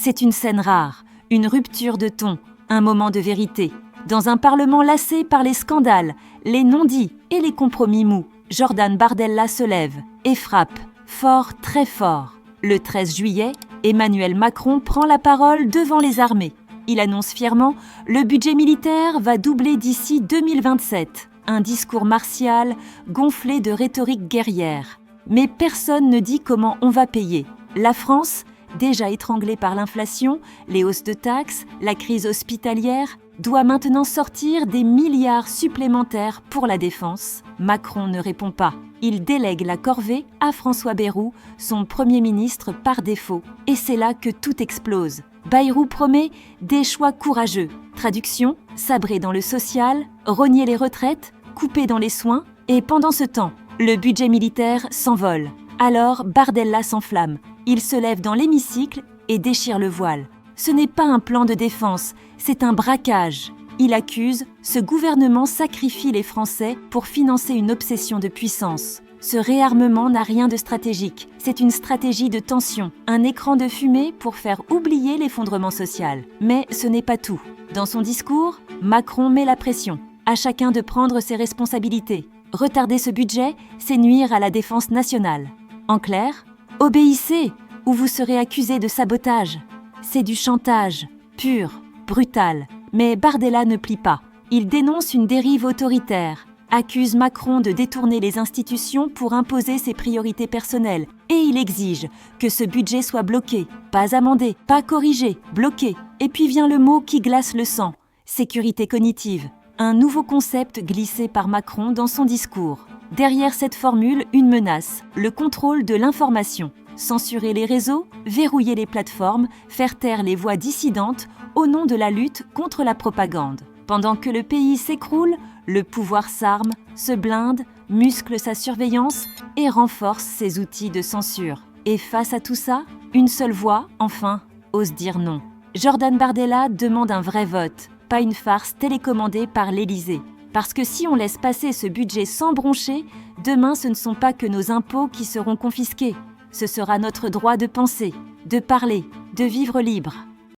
C'est une scène rare, une rupture de ton, un moment de vérité. Dans un Parlement lassé par les scandales, les non-dits et les compromis mous, Jordan Bardella se lève et frappe, fort, très fort. Le 13 juillet, Emmanuel Macron prend la parole devant les armées. Il annonce fièrement « Le budget militaire va doubler d'ici 2027 ». Un discours martial, gonflé de rhétorique guerrière. Mais personne ne dit comment on va payer. La France, déjà étranglée par l'inflation, les hausses de taxes, la crise hospitalière, doit maintenant sortir des milliards supplémentaires pour la défense. Macron ne répond pas. Il délègue la corvée à François Bayrou, son Premier ministre par défaut. Et c'est là que tout explose. Bayrou promet des choix courageux. Traduction, sabrer dans le social, rogner les retraites, couper dans les soins. Et pendant ce temps, le budget militaire s'envole. Alors Bardella s'enflamme. Il se lève dans l'hémicycle et déchire le voile. Ce n'est pas un plan de défense, c'est un braquage. Il accuse « Ce gouvernement sacrifie les Français pour financer une obsession de puissance. Ce réarmement n'a rien de stratégique. C'est une stratégie de tension, un écran de fumée pour faire oublier l'effondrement social. » Mais ce n'est pas tout. Dans son discours, Macron met la pression. À chacun de prendre ses responsabilités. Retarder ce budget, c'est nuire à la défense nationale. En clair, obéissez ou vous serez accusé de sabotage. C'est du chantage, pur, brutal. Mais Bardella ne plie pas. Il dénonce une dérive autoritaire, accuse Macron de détourner les institutions pour imposer ses priorités personnelles et il exige que ce budget soit bloqué, pas amendé, pas corrigé, bloqué. Et puis vient le mot qui glace le sang, sécurité cognitive. Un nouveau concept glissé par Macron dans son discours. Derrière cette formule, une menace, le contrôle de l'information. Censurer les réseaux, verrouiller les plateformes, faire taire les voix dissidentes au nom de la lutte contre la propagande. Pendant que le pays s'écroule, le pouvoir s'arme, se blinde, muscle sa surveillance et renforce ses outils de censure. Et face à tout ça, une seule voix, enfin, ose dire non. Jordan Bardella demande un vrai vote, pas une farce télécommandée par l'Élysée. Parce que si on laisse passer ce budget sans broncher, demain ce ne sont pas que nos impôts qui seront confisqués. Ce sera notre droit de penser, de parler, de vivre libre.